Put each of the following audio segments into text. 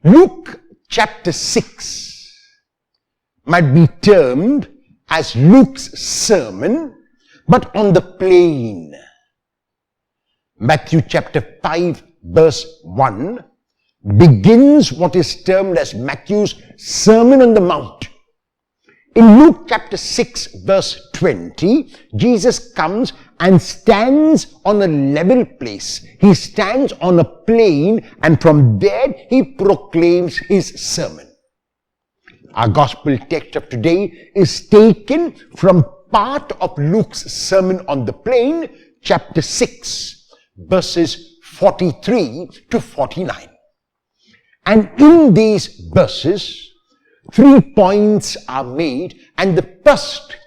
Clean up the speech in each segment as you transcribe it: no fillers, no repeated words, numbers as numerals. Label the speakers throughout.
Speaker 1: Luke chapter 6 might be termed as Luke's sermon, but on the plain. Matthew chapter 5 verse 1 begins what is termed as Matthew's Sermon on the Mount. In Luke chapter 6 verse 20, Jesus comes and stands on a level place. He stands on a plain, and from there he proclaims his sermon. Our gospel text of today is taken from part of Luke's Sermon on the Plain, chapter 6, verses 43 to 49. And in these verses, 3 points are made, and the first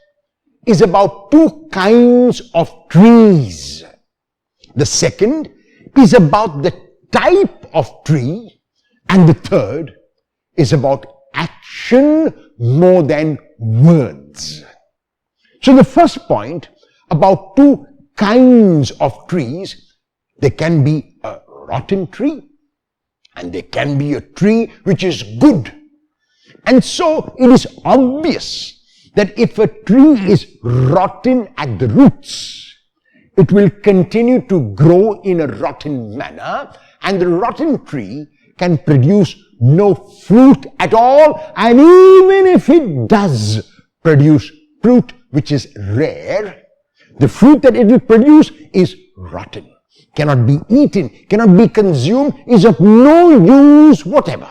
Speaker 1: is about 2 kinds of trees. The second is about the type of tree, and the third is about action more than words. So the first point about 2 kinds of trees: there can be a rotten tree and there can be a tree which is good. And so it is obvious that if a tree is rotten at the roots, it will continue to grow in a rotten manner, and the rotten tree can produce no fruit at all, and even if it does produce fruit which is rare, the fruit that it will produce is rotten, cannot be eaten, cannot be consumed, is of no use whatever.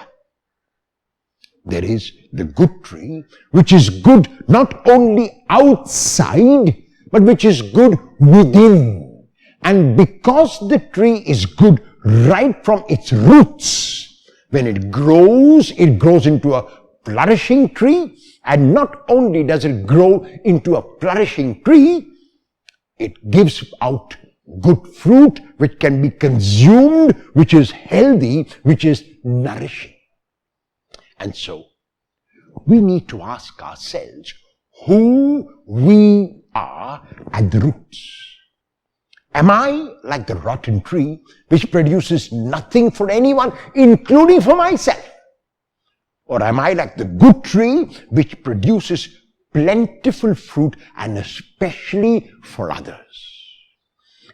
Speaker 1: There is the good tree, which is good not only outside, but which is good within. And because the tree is good right from its roots, when it grows into a flourishing tree. And not only does it grow into a flourishing tree, it gives out good fruit which can be consumed, which is healthy, which is nourishing. And so, we need to ask ourselves who we are at the roots. Am I like the rotten tree which produces nothing for anyone, including for myself? Or am I like the good tree which produces plentiful fruit and especially for others?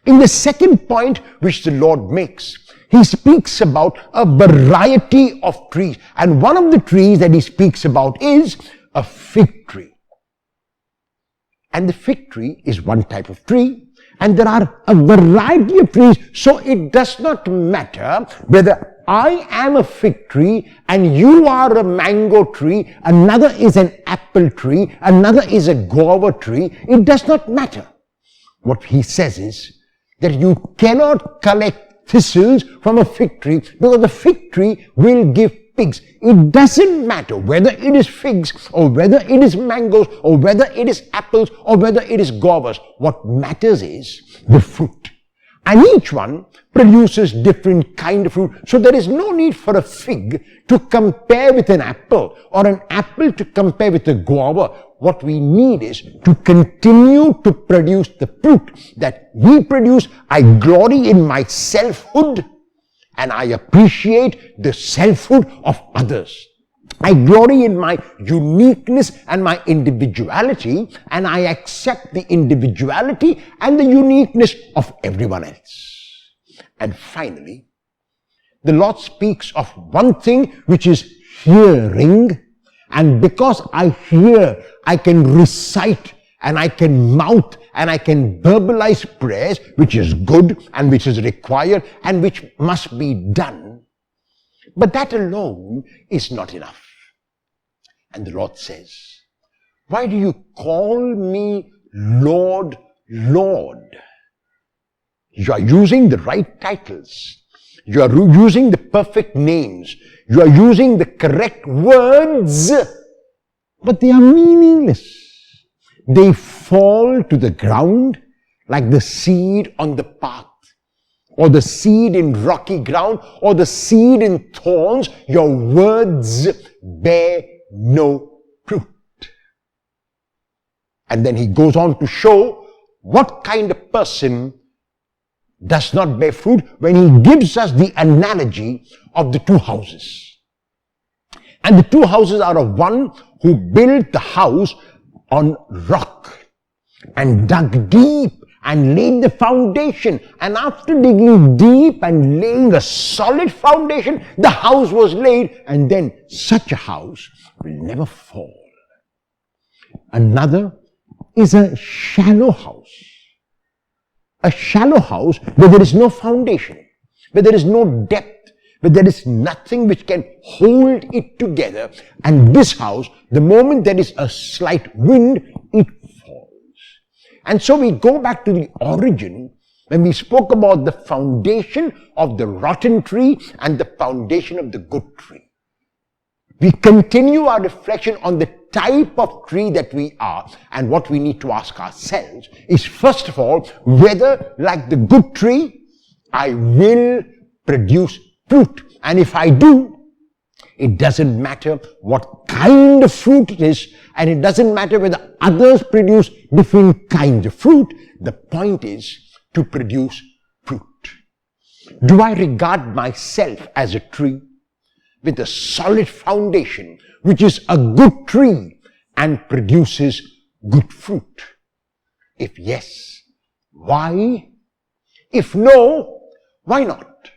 Speaker 1: In the second point which the Lord makes, he speaks about a variety of trees. And one of the trees that he speaks about is a fig tree. And the fig tree is one type of tree. And there are a variety of trees. So it does not matter whether I am a fig tree and you are a mango tree, another is an apple tree, another is a guava tree. It does not matter. What he says is that you cannot collect thistles from a fig tree, because the fig tree will give figs. It doesn't matter whether it is figs or whether it is mangoes or whether it is apples or whether it is guavas. What matters is the fruit. And each one produces different kind of fruit. So there is no need for a fig to compare with an apple or an apple to compare with a guava. What we need is to continue to produce the fruit that we produce. I glory in my selfhood and I appreciate the selfhood of others. I glory in my uniqueness and my individuality, and I accept the individuality and the uniqueness of everyone else. And finally, the Lord speaks of one thing which is hearing, and because I hear, I can recite and I can mouth and I can verbalize prayers, which is good and which is required and which must be done. But that alone is not enough. And the Lord says, why do you call me Lord, Lord? You are using the right titles. You are using the perfect names. You are using the correct words, but they are meaningless. They fall to the ground like the seed on the path, or the seed in rocky ground, or the seed in thorns. Your words bear no fruit. And then he goes on to show what kind of person does not bear fruit when he gives us the analogy of the 2 houses. And the two houses are of one who built the house on rock and dug deep and laid the foundation. And after digging deep and laying a solid foundation, the house was laid. And then such a house will never fall. Another is a shallow house. A shallow house where there is no foundation, where there is no depth, where there is nothing which can hold it together. And this house, the moment there is a slight wind, it falls. And so we go back to the origin when we spoke about the foundation of the rotten tree and the foundation of the good tree. We continue our reflection on the type of tree that we are, and what we need to ask ourselves is, first of all, whether, like the good tree, I will produce fruit. And if I do, it doesn't matter what kind of fruit it is, and it doesn't matter whether others produce different kinds of fruit. The point is to produce fruit. Do I regard myself as a tree with a solid foundation, which is a good tree and produces good fruit? If yes, why? If no, why not?